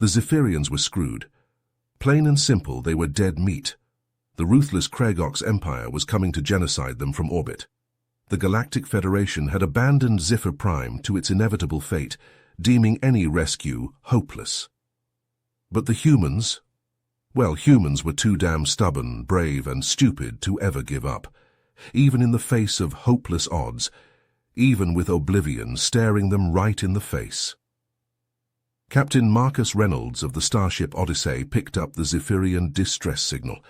The Zephyrians were screwed. Plain and simple, they were dead meat. The ruthless Orcs Empire was coming to genocide them from orbit. The Galactic Federation had abandoned Zephyr Prime to its inevitable fate, deeming any rescue hopeless. But the humans? Well, humans were too damn stubborn, brave, and stupid to ever give up. Even in the face of hopeless odds, even with oblivion staring them right in the face. Captain Marcus Reynolds of the Starship Odyssey picked up the Zephyrian distress signal,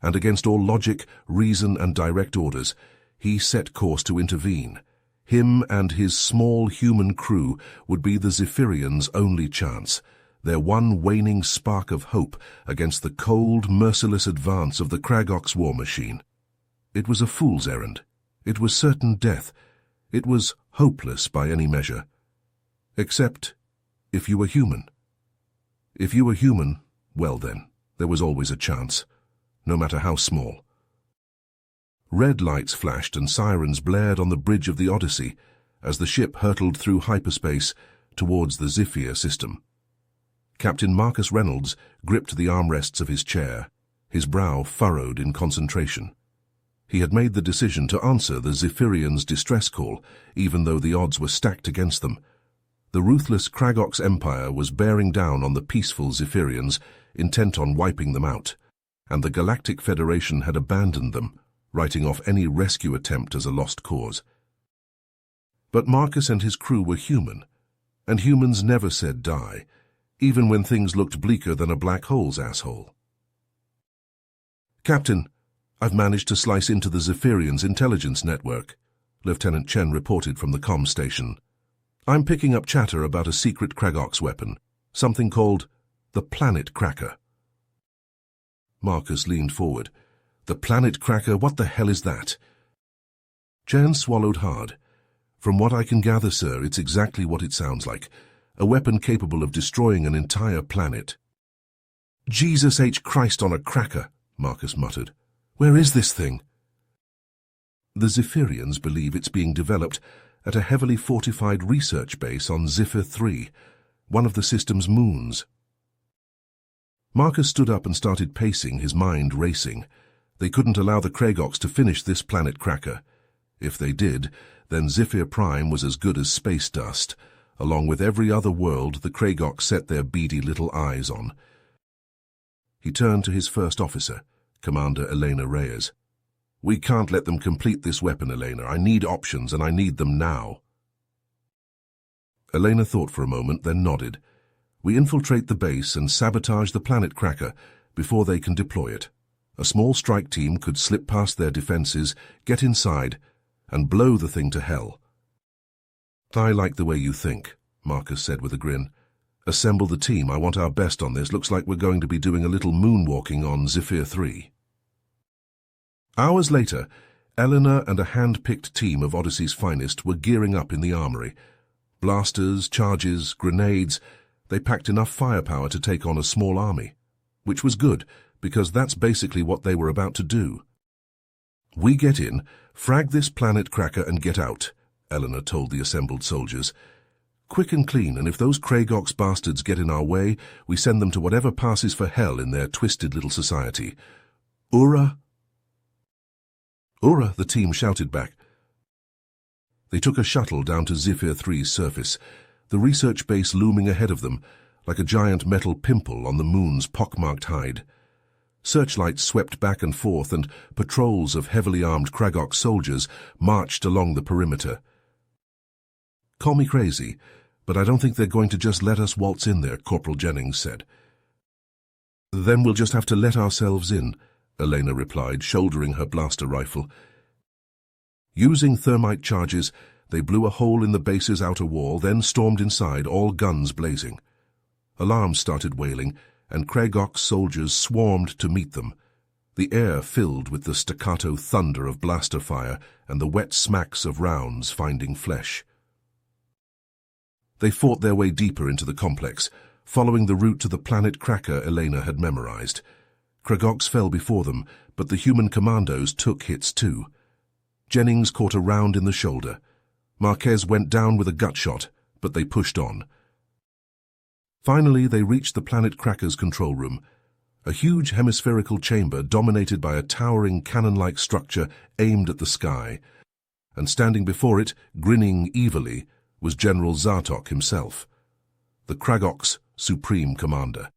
and against all logic, reason, and direct orders, he set course to intervene. Him and his small human crew would be the Zephyrians' only chance, their one waning spark of hope against the cold, merciless advance of the Orcs war machine. It was a fool's errand. It was certain death. It was hopeless by any measure. Except if you were human. If you were human, well then, there was always a chance, no matter how small. Red lights flashed and sirens blared on the bridge of the Odyssey as the ship hurtled through hyperspace towards the Zephyr system. Captain Marcus Reynolds gripped the armrests of his chair, his brow furrowed in concentration. He had made the decision to answer the Zephyrians' distress call, even though the odds were stacked against them. The ruthless Orcs Empire was bearing down on the peaceful Zephyrians, intent on wiping them out, and the Galactic Federation had abandoned them, writing off any rescue attempt as a lost cause. But Marcus and his crew were human, and humans never said die, even when things looked bleaker than a black hole's asshole. "Captain, I've managed to slice into the Zephyrians' intelligence network," Lieutenant Chen reported from the comm station. "I'm picking up chatter about a secret Orcs weapon, something called the Planet Cracker." Marcus leaned forward. "The Planet Cracker? What the hell is that?" Chen swallowed hard. "From what I can gather, sir, it's exactly what it sounds like. A weapon capable of destroying an entire planet." "Jesus H. Christ on a cracker," Marcus muttered. "Where is this thing?" "The Zephyrians believe it's being developed at a heavily fortified research base on Zephyr 3, one of the system's moons." Marcus stood up and started pacing, his mind racing. They couldn't allow the Orcs to finish this planet cracker. If they did, then Zephyr Prime was as good as space dust, along with every other world the Orcs set their beady little eyes on. He turned to his first officer, Commander Elena Reyes. "We can't let them complete this weapon, Elena. I need options, and I need them now." Elena thought for a moment, then nodded. "We infiltrate the base and sabotage the planet cracker before they can deploy it. A small strike team could slip past their defenses, get inside, and blow the thing to hell." "I like the way you think," Marcus said with a grin. "Assemble the team. I want our best on this. Looks like we're going to be doing a little moonwalking on Zephyr 3. Hours later, Eleanor and a hand-picked team of Odyssey's finest were gearing up in the armory. Blasters, charges, grenades. They packed enough firepower to take on a small army, which was good, because that's basically what they were about to do. "We get in, frag this planet cracker and get out," Eleanor told the assembled soldiers. "Quick and clean, and if those Orcs bastards get in our way, we send them to whatever passes for hell in their twisted little society. Ura?" "Ura," the team shouted back. They took a shuttle down to Zephyr 3's surface, the research base looming ahead of them, like a giant metal pimple on the moon's pockmarked hide. Searchlights swept back and forth, and patrols of heavily armed Orc soldiers marched along the perimeter. "Call me crazy, but I don't think they're going to just let us waltz in there," Corporal Jennings said. "Then we'll just have to let ourselves in," Elena replied, shouldering her blaster rifle. Using thermite charges, they blew a hole in the base's outer wall, then stormed inside, all guns blazing. Alarms started wailing, and Orcs soldiers swarmed to meet them. The air filled with the staccato thunder of blaster fire and the wet smacks of rounds finding flesh. They fought their way deeper into the complex, following the route to the planet cracker Elena had memorized. Orcs fell before them, but the human commandos took hits too. Jennings caught a round in the shoulder. Marquez went down with a gut shot, but they pushed on. Finally, they reached the planet Cracker's control room, a huge hemispherical chamber dominated by a towering cannon-like structure aimed at the sky, and standing before it, grinning evilly, was General Zartok himself, the Kragok's supreme commander.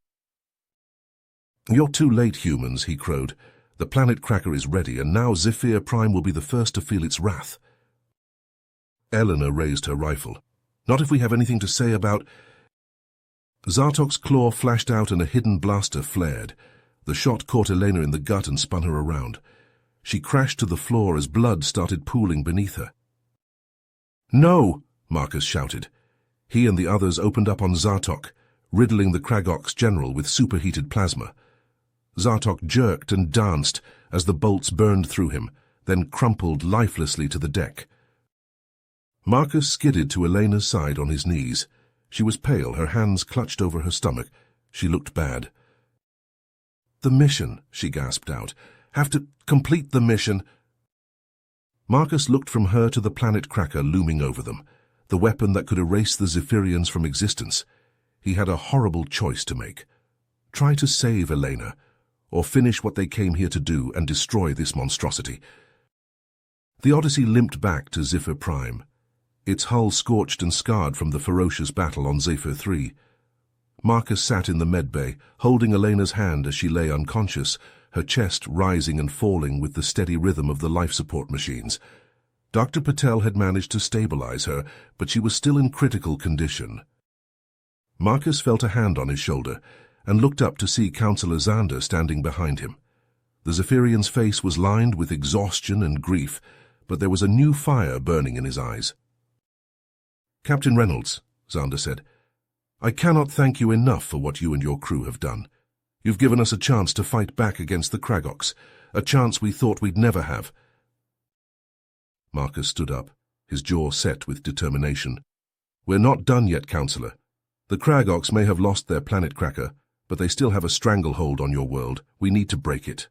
"You're too late, humans," he crowed. "The planet Cracker is ready, and now Zephyr Prime will be the first to feel its wrath." Eleanor raised her rifle. "Not if we have anything to say about—" Zartok's claw flashed out and a hidden blaster flared. The shot caught Elena in the gut and spun her around. She crashed to the floor as blood started pooling beneath her. "No!" Marcus shouted. He and the others opened up on Zartok, riddling the Kragok's general with superheated plasma. Zartok jerked and danced as the bolts burned through him, then crumpled lifelessly to the deck. Marcus skidded to Elena's side on his knees. She was pale, her hands clutched over her stomach. She looked bad. "The mission," she gasped out. "Have to complete the mission." Marcus looked from her to the planet Cracker looming over them, the weapon that could erase the Zephyrians from existence. He had a horrible choice to make. Try to save Elena, or finish what they came here to do and destroy this monstrosity. The Odyssey limped back to Zephyr Prime, its hull scorched and scarred from the ferocious battle on Zephyr 3. Marcus sat in the medbay, holding Elena's hand as she lay unconscious, her chest rising and falling with the steady rhythm of the life support machines. Dr. Patel had managed to stabilize her, but she was still in critical condition. Marcus felt a hand on his shoulder and looked up to see Counselor Xander standing behind him. The Zephyrian's face was lined with exhaustion and grief, but there was a new fire burning in his eyes. "Captain Reynolds," Xander said, "I cannot thank you enough for what you and your crew have done. You've given us a chance to fight back against the Kragoks, a chance we thought we'd never have." Marcus stood up, his jaw set with determination. "We're not done yet, Counselor. The Kragoks may have lost their planet Cracker, but they still have a stranglehold on your world. We need to break it."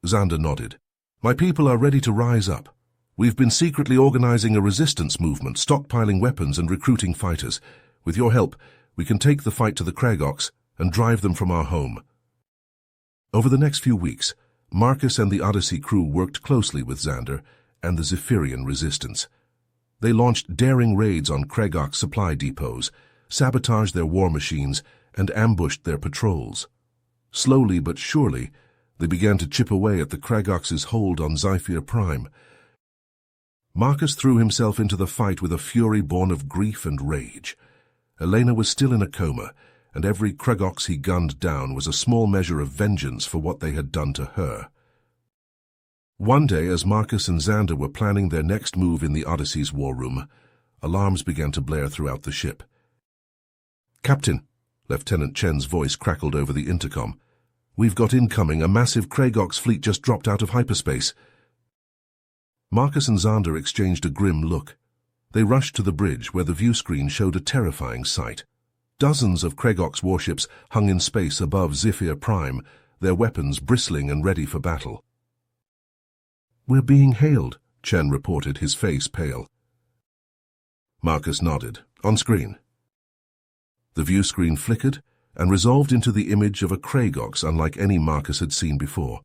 Xander nodded. "My people are ready to rise up. We've been secretly organizing a resistance movement, stockpiling weapons and recruiting fighters. With your help, we can take the fight to the Kragoks and drive them from our home." Over the next few weeks, Marcus and the Odyssey crew worked closely with Xander and the Zephyrian resistance. They launched daring raids on Kragok supply depots, sabotaged their war machines, and ambushed their patrols. Slowly but surely, they began to chip away at the Kragoks' hold on Zephyr Prime. Marcus threw himself into the fight with a fury born of grief and rage. Elena was still in a coma, and every Kragoks he gunned down was a small measure of vengeance for what they had done to her. One day, as Marcus and Xander were planning their next move in the Odyssey's war room, alarms began to blare throughout the ship. "Captain," Lieutenant Chen's voice crackled over the intercom, "we've got incoming. A massive Kragoks fleet just dropped out of hyperspace." Marcus and Xander exchanged a grim look. They rushed to the bridge, where the view screen showed a terrifying sight. Dozens of Kragoks warships hung in space above Zephyr Prime, their weapons bristling and ready for battle. "We're being hailed," Chen reported, his face pale. Marcus nodded. "On screen." The view screen flickered and resolved into the image of a Kragoks unlike any Marcus had seen before.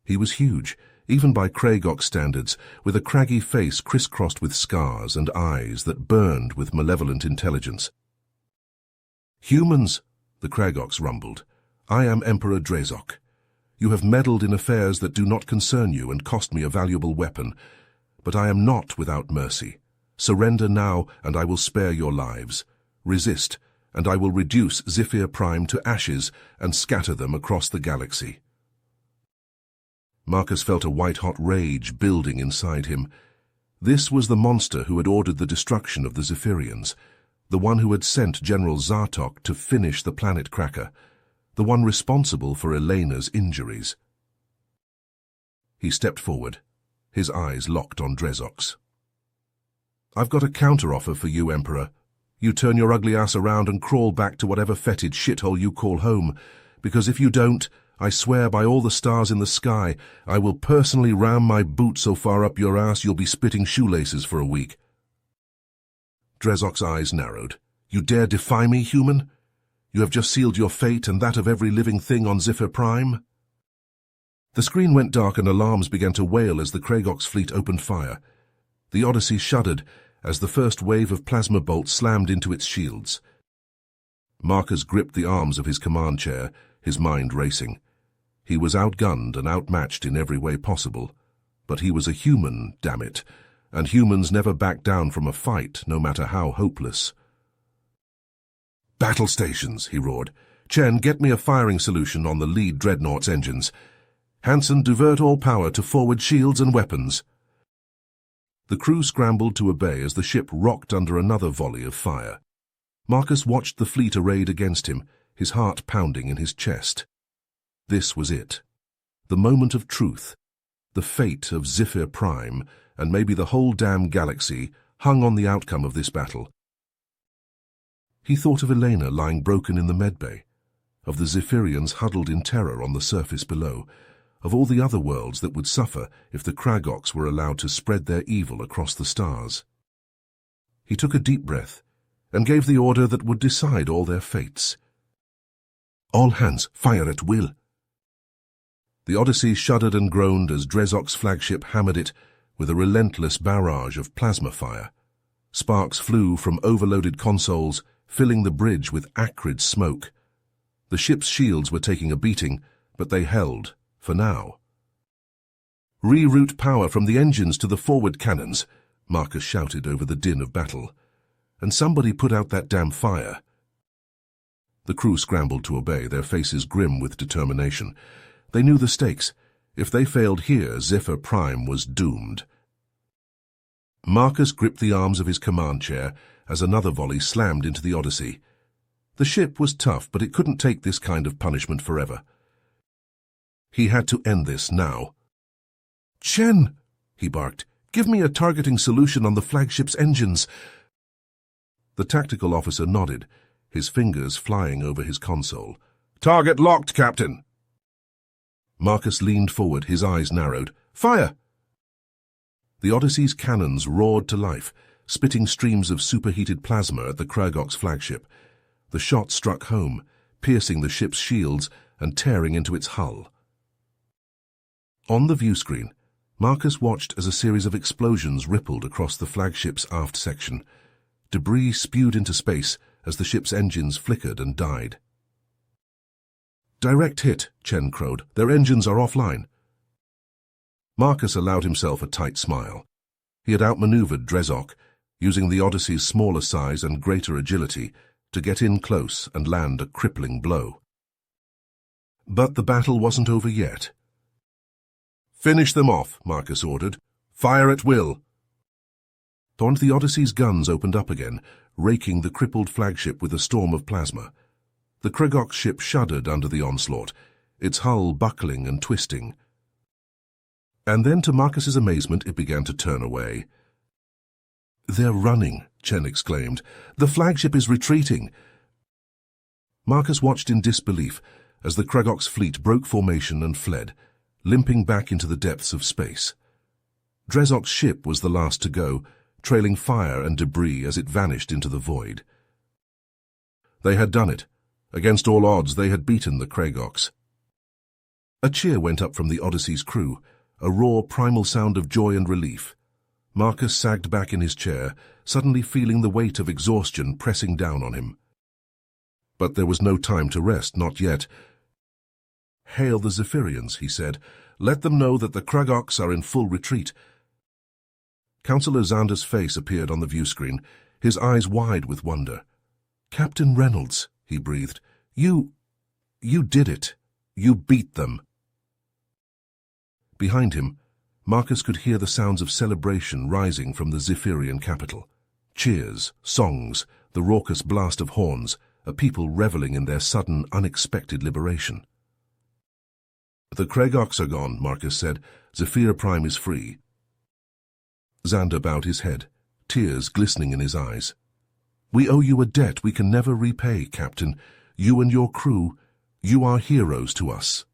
He was huge, even by Kragok standards, with a craggy face crisscrossed with scars and eyes that burned with malevolent intelligence. "Humans," the Kragoks rumbled, "I am Emperor Drazok. You have meddled in affairs that do not concern you and cost me a valuable weapon, but I am not without mercy. Surrender now, and I will spare your lives. Resist, and I will reduce Zephyr Prime to ashes and scatter them across the galaxy." Marcus felt a white-hot rage building inside him. This was the monster who had ordered the destruction of the Zephyrians, the one who had sent General Zartok to finish the planet Cracker, the one responsible for Elena's injuries. He stepped forward, his eyes locked on Drazok's. "I've got a counteroffer for you, Emperor. You turn your ugly ass around and crawl back to whatever fetid shithole you call home, because if you don't, I swear by all the stars in the sky, I will personally ram my boot so far up your ass you'll be spitting shoelaces for a week." Drazok's eyes narrowed. You dare defy me, human? You have just sealed your fate and that of every living thing on Zephyr Prime." The screen went dark and alarms began to wail as the Kragox fleet opened fire. The Odyssey shuddered as the first wave of plasma bolts slammed into its shields. Marcus gripped the arms of his command chair, his mind racing. He was outgunned and outmatched in every way possible. But he was a human, damn it, and humans never back down from a fight, no matter how hopeless. "Battle stations," he roared. "Chen, get me a firing solution on the lead dreadnought's engines. Hansen, divert all power to forward shields and weapons." The crew scrambled to obey as the ship rocked under another volley of fire. Marcus watched the fleet arrayed against him, his heart pounding in his chest. This was it. The moment of truth. The fate of Zephyr Prime, and maybe the whole damn galaxy, hung on the outcome of this battle. He thought of Elena lying broken in the medbay, of the Zephyrians huddled in terror on the surface below, of all the other worlds that would suffer if the Kragox were allowed to spread their evil across the stars. He took a deep breath and gave the order that would decide all their fates. "All hands, fire at will." The Odyssey shuddered and groaned as Drezok's flagship hammered it with a relentless barrage of plasma fire. Sparks flew from overloaded consoles, filling the bridge with acrid smoke. The ship's shields were taking a beating, but they held, for now. "Reroute power from the engines to the forward cannons," Marcus shouted over the din of battle. "And somebody put out that damn fire." The crew scrambled to obey, their faces grim with determination. They knew the stakes. If they failed here, Zephyr Prime was doomed. Marcus gripped the arms of his command chair as another volley slammed into the Odyssey. The ship was tough, but it couldn't take this kind of punishment forever. He had to end this now. "Chen," he barked, "give me a targeting solution on the flagship's engines." The tactical officer nodded, his fingers flying over his console. "Target locked, Captain." Marcus leaned forward, his eyes narrowed. "Fire!" The Odyssey's cannons roared to life, spitting streams of superheated plasma at the Kragox flagship. The shot struck home, piercing the ship's shields and tearing into its hull. On the view screen, Marcus watched as a series of explosions rippled across the flagship's aft section. Debris spewed into space as the ship's engines flickered and died. "Direct hit," Chen crowed. "Their engines are offline." Marcus allowed himself a tight smile. He had outmaneuvered Drezok, using the Odyssey's smaller size and greater agility to get in close and land a crippling blow. But the battle wasn't over yet. "Finish them off," Marcus ordered. "Fire at will." And the Odyssey's guns opened up again, raking the crippled flagship with a storm of plasma. The Kragox ship shuddered under the onslaught, its hull buckling and twisting. And then, to Marcus's amazement, it began to turn away. "They're running," Chen exclaimed. "The flagship is retreating." Marcus watched in disbelief as the Kragox fleet broke formation and fled, limping back into the depths of space. Drezok's ship was the last to go, trailing fire and debris as it vanished into the void. They had done it. Against all odds, they had beaten the Kragox. A cheer went up from the Odyssey's crew, a raw, primal sound of joy and relief. Marcus sagged back in his chair, suddenly feeling the weight of exhaustion pressing down on him. But there was no time to rest, not yet. "Hail the Zephyrians," he said. "Let them know that the Kragox are in full retreat." Councillor Xander's face appeared on the view screen, his eyes wide with wonder. "Captain Reynolds," he breathed, You did it. You beat them." Behind him, Marcus could hear the sounds of celebration rising from the Zephyrian capital. Cheers, songs, the raucous blast of horns, a people reveling in their sudden, unexpected liberation. "The Kragox are gone," Marcus said. "Zephyr Prime is free." Xander bowed his head, tears glistening in his eyes. "We owe you a debt we can never repay, Captain. You and your crew, you are heroes to us."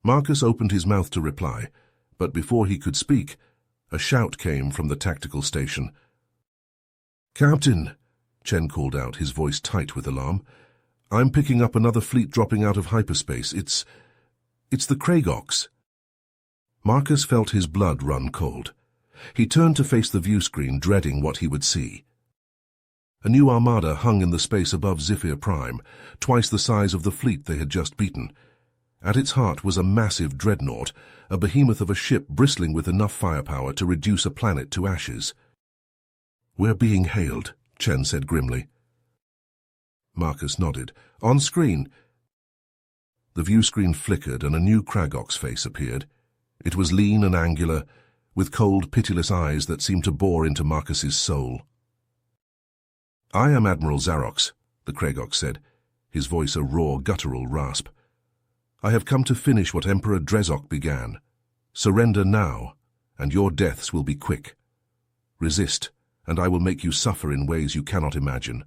Marcus opened his mouth to reply, but before he could speak, a shout came from the tactical station. "Captain, Chen called out, his voice tight with alarm. "I'm picking up another fleet dropping out of hyperspace. It's the Orcs." Marcus felt his blood run cold. He turned to face the view screen, dreading what he would see. A new armada hung in the space above Zephyr Prime, twice the size of the fleet they had just beaten. At its heart was a massive dreadnought, a behemoth of a ship bristling with enough firepower to reduce a planet to ashes. "We're being hailed," Chen said grimly. Marcus nodded. "On screen." The view screen flickered and a new Orcs face appeared. It was lean and angular, with cold, pitiless eyes that seemed to bore into Marcus's soul. "I am Admiral Xarox," the Orcs said, his voice a raw, guttural rasp. "I have come to finish what Emperor Drezok began. Surrender now, and your deaths will be quick. Resist, and I will make you suffer in ways you cannot imagine."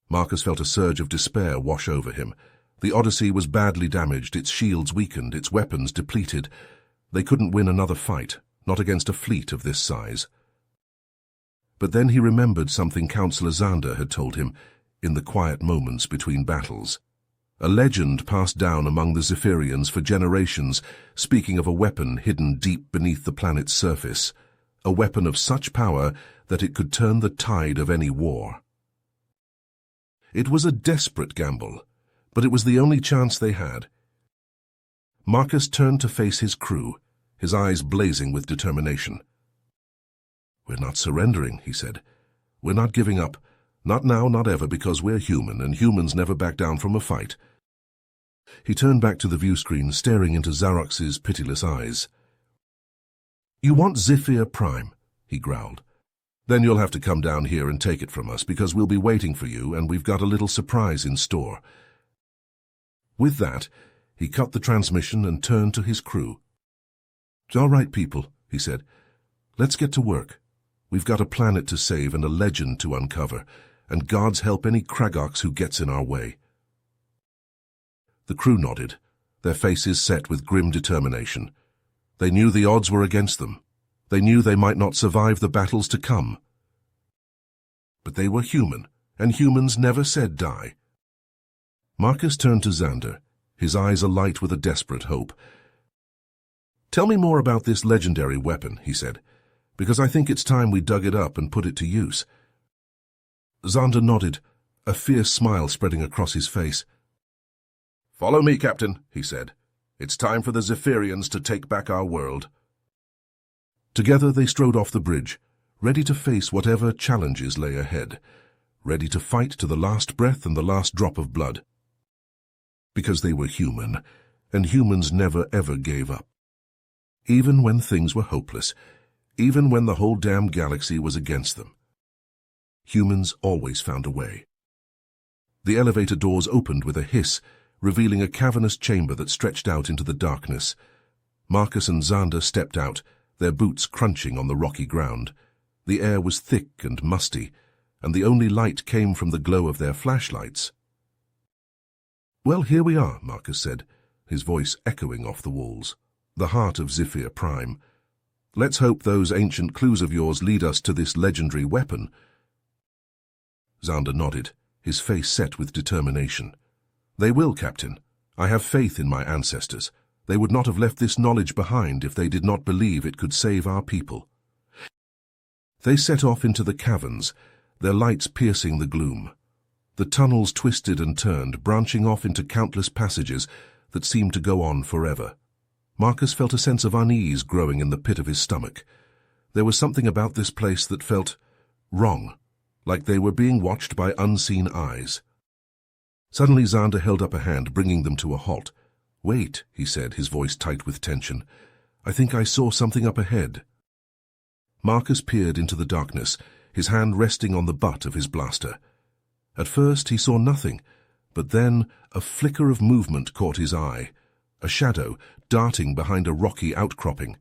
Marcus felt a surge of despair wash over him. The Odyssey was badly damaged, its shields weakened, its weapons depleted. They couldn't win another fight, not against a fleet of this size. But then he remembered something Councillor Xander had told him in the quiet moments between battles. A legend passed down among the Zephyrians for generations, speaking of a weapon hidden deep beneath the planet's surface, a weapon of such power that it could turn the tide of any war. It was a desperate gamble, but it was the only chance they had. Marcus turned to face his crew, his eyes blazing with determination. "We're not surrendering," he said. "We're not giving up. Not now, not ever, because we're human, and humans never back down from a fight." He turned back to the view screen, staring into Xarox's pitiless eyes. "You want Zephyr Prime," he growled. "Then you'll have to come down here and take it from us, because we'll be waiting for you, and we've got a little surprise in store." With that, he cut the transmission and turned to his crew. "All right, people," he said. "Let's get to work. We've got a planet to save and a legend to uncover, and God's help any Orcs who gets in our way." The crew nodded, their faces set with grim determination. They knew the odds were against them. They knew they might not survive the battles to come. But they were human, and humans never said die. Marcus turned to Xander, his eyes alight with a desperate hope. "Tell me more about this legendary weapon," he said, "because I think it's time we dug it up and put it to use." Xander nodded, a fierce smile spreading across his face. "Follow me, Captain," he said. "It's time for the Zephyrians to take back our world." Together they strode off the bridge, ready to face whatever challenges lay ahead, ready to fight to the last breath and the last drop of blood. Because they were human, and humans never ever gave up. Even when things were hopeless, even when the whole damn galaxy was against them. Humans always found a way. The elevator doors opened with a hiss, revealing a cavernous chamber that stretched out into the darkness. Marcus and Xander stepped out, their boots crunching on the rocky ground. The air was thick and musty, and the only light came from the glow of their flashlights. "Well, here we are," Marcus said, his voice echoing off the walls. "The heart of Zephyr Prime. Let's hope those ancient clues of yours lead us to this legendary weapon." Xander nodded, his face set with determination. "They will, Captain. I have faith in my ancestors. They would not have left this knowledge behind if they did not believe it could save our people." They set off into the caverns, their lights piercing the gloom. The tunnels twisted and turned, branching off into countless passages that seemed to go on forever. Marcus felt a sense of unease growing in the pit of his stomach. There was something about this place that felt wrong, like they were being watched by unseen eyes. Suddenly Xander held up a hand, bringing them to a halt. "Wait," he said, his voice tight with tension. "I think I saw something up ahead." Marcus peered into the darkness, his hand resting on the butt of his blaster. At first he saw nothing, but then a flicker of movement caught his eye, a shadow darting behind a rocky outcropping.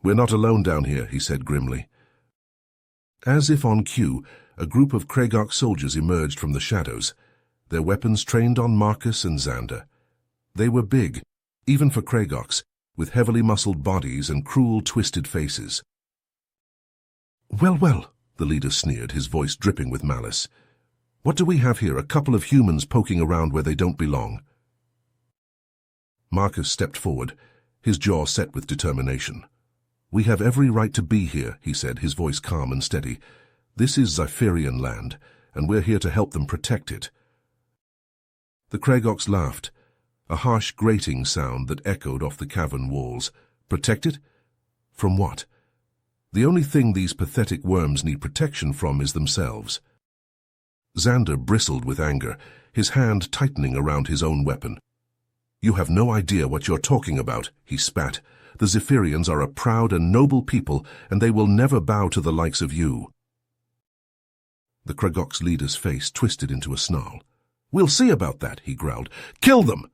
"We're not alone down here," he said grimly. As if on cue, a group of Orc soldiers emerged from the shadows, their weapons trained on Marcus and Xander. They were big, even for Orcs, with heavily muscled bodies and cruel, twisted faces. Well, the leader sneered, his voice dripping with malice. "What do we have here, a couple of humans poking around where they don't belong?" Marcus stepped forward, his jaw set with determination. "We have every right to be here," he said, his voice calm and steady. "This is Zypherian land, and we're here to help them protect it." The Kragoks laughed, a harsh grating sound that echoed off the cavern walls. "Protect it? From what? The only thing these pathetic worms need protection from is themselves." Xander bristled with anger, his hand tightening around his own weapon. "You have no idea what you're talking about," he spat. "The Zypherians are a proud and noble people, and they will never bow to the likes of you." The Kragoks leader's face twisted into a snarl. "We'll see about that," he growled. "Kill them!"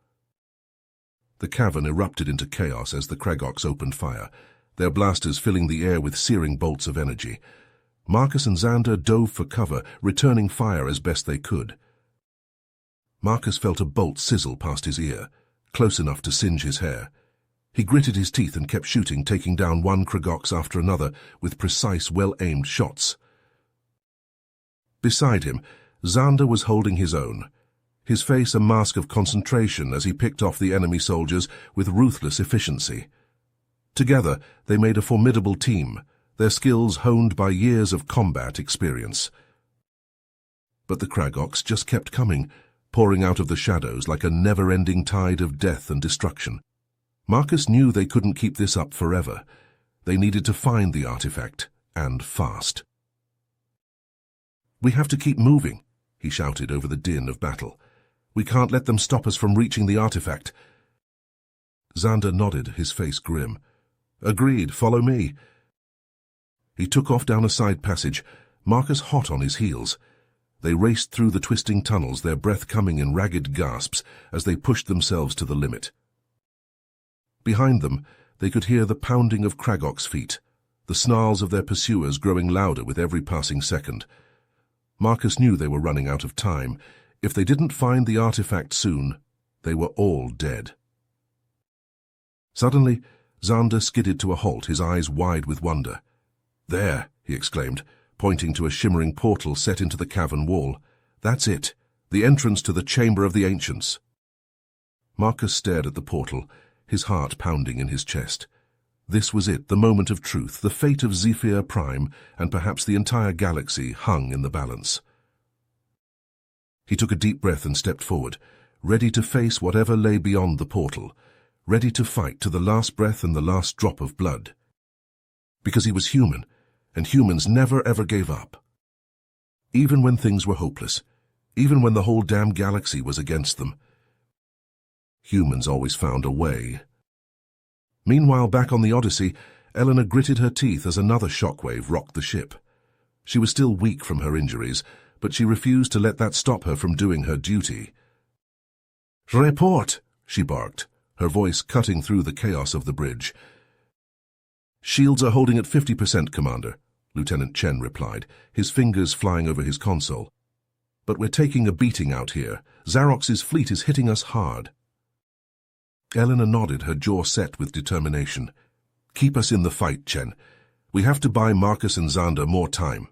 The cavern erupted into chaos as the Kragoks opened fire, their blasters filling the air with searing bolts of energy. Marcus and Xander dove for cover, returning fire as best they could. Marcus felt a bolt sizzle past his ear, close enough to singe his hair. He gritted his teeth and kept shooting, taking down one Kragoks after another with precise, well-aimed shots. Beside him, Xander was holding his own, his face a mask of concentration as he picked off the enemy soldiers with ruthless efficiency. Together, they made a formidable team, their skills honed by years of combat experience. But the Kragoks just kept coming, pouring out of the shadows like a never-ending tide of death and destruction. Marcus knew they couldn't keep this up forever. They needed to find the artifact, and fast. "We have to keep moving," he shouted over the din of battle. "We can't let them stop us from reaching the artifact." Xander nodded, his face grim. "Agreed, follow me." He took off down a side passage, Marcus hot on his heels. They raced through the twisting tunnels, their breath coming in ragged gasps as they pushed themselves to the limit. Behind them, they could hear the pounding of Kragoks' feet, the snarls of their pursuers growing louder with every passing second. Marcus knew they were running out of time. If they didn't find the artifact soon, they were all dead. Suddenly, Xander skidded to a halt, his eyes wide with wonder. "There," he exclaimed, pointing to a shimmering portal set into the cavern wall. "That's it, the entrance to the Chamber of the Ancients." Marcus stared at the portal, his heart pounding in his chest. This was it, the moment of truth. The fate of Zephyr Prime, and perhaps the entire galaxy, hung in the balance. He took a deep breath and stepped forward, ready to face whatever lay beyond the portal, ready to fight to the last breath and the last drop of blood. Because he was human, and humans never ever gave up. Even when things were hopeless, even when the whole damn galaxy was against them, humans always found a way. Meanwhile, back on the Odyssey, Eleanor gritted her teeth as another shockwave rocked the ship. She was still weak from her injuries, but she refused to let that stop her from doing her duty. "Report!" she barked, her voice cutting through the chaos of the bridge. "Shields are holding at 50%, Commander," Lieutenant Chen replied, his fingers flying over his console. "But we're taking a beating out here. Xarox's fleet is hitting us hard." Eleanor nodded, her jaw set with determination. "Keep us in the fight, Chen. We have to buy Marcus and Xander more time."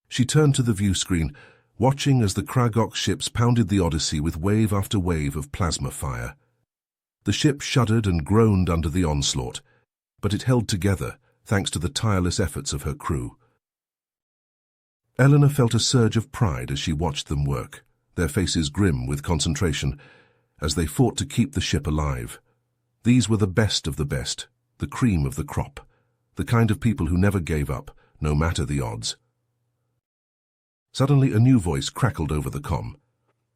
She turned to the view screen, watching as the Kragok ships pounded the Odyssey with wave after wave of plasma fire. The ship shuddered and groaned under the onslaught, but it held together, thanks to the tireless efforts of her crew. Eleanor felt a surge of pride as she watched them work, their faces grim with concentration, as they fought to keep the ship alive. These were the best of the best, the cream of the crop, the kind of people who never gave up, no matter the odds. Suddenly a new voice crackled over the comm.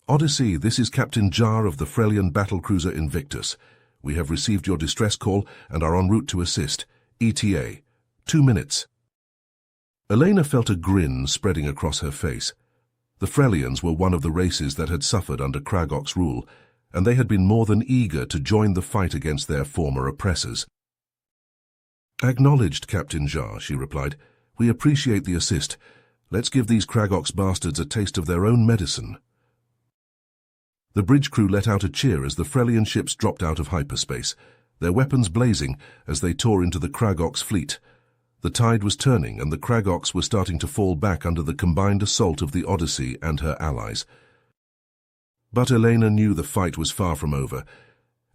"Odyssey, this is Captain Jar of the Frelian battlecruiser Invictus. We have received your distress call and are en route to assist. ETA. 2 minutes." Elena felt a grin spreading across her face. The Frelians were one of the races that had suffered under Kragok's rule, and they had been more than eager to join the fight against their former oppressors. "Acknowledged, Captain Jar," she replied. "We appreciate the assist. Let's give these Kragok's bastards a taste of their own medicine." The bridge crew let out a cheer as the Frelian ships dropped out of hyperspace, their weapons blazing as they tore into the Kragok's fleet. The tide was turning and the Kragoks were starting to fall back under the combined assault of the Odyssey and her allies. But Elena knew the fight was far from over.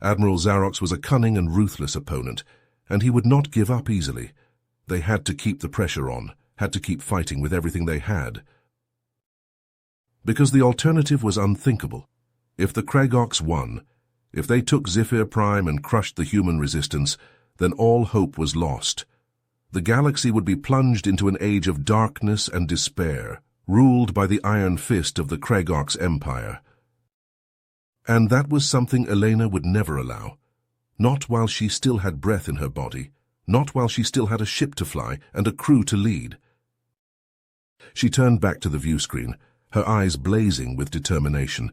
Admiral Xarox was a cunning and ruthless opponent, and he would not give up easily. They had to keep the pressure on, had to keep fighting with everything they had. Because the alternative was unthinkable. If the Kragoks won, if they took Zephyr Prime and crushed the human resistance, then all hope was lost. The galaxy would be plunged into an age of darkness and despair, ruled by the iron fist of the Kragoks Empire. And that was something Elena would never allow. Not while she still had breath in her body, not while she still had a ship to fly and a crew to lead. She turned back to the view screen, her eyes blazing with determination.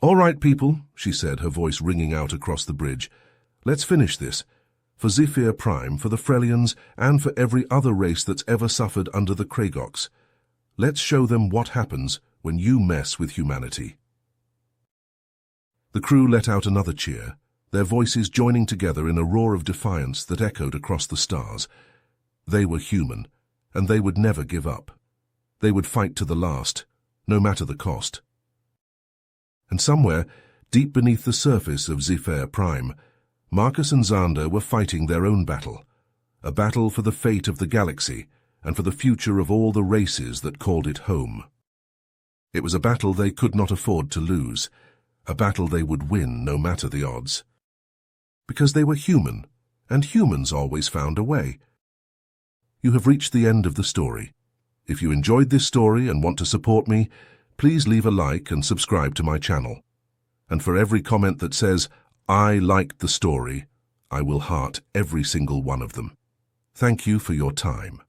"All right, people," she said, her voice ringing out across the bridge. "Let's finish this. For Zephyr Prime, for the Frelians, and for every other race that's ever suffered under the Kragoks. Let's show them what happens when you mess with humanity." The crew let out another cheer, their voices joining together in a roar of defiance that echoed across the stars. They were human, and they would never give up. They would fight to the last, no matter the cost. And somewhere, deep beneath the surface of Zephyr Prime, Marcus and Xander were fighting their own battle, a battle for the fate of the galaxy and for the future of all the races that called it home. It was a battle they could not afford to lose, a battle they would win no matter the odds. Because they were human, and humans always found a way. You have reached the end of the story. If you enjoyed this story and want to support me, please leave a like and subscribe to my channel. And for every comment that says, "I liked the story," I will heart every single one of them. Thank you for your time.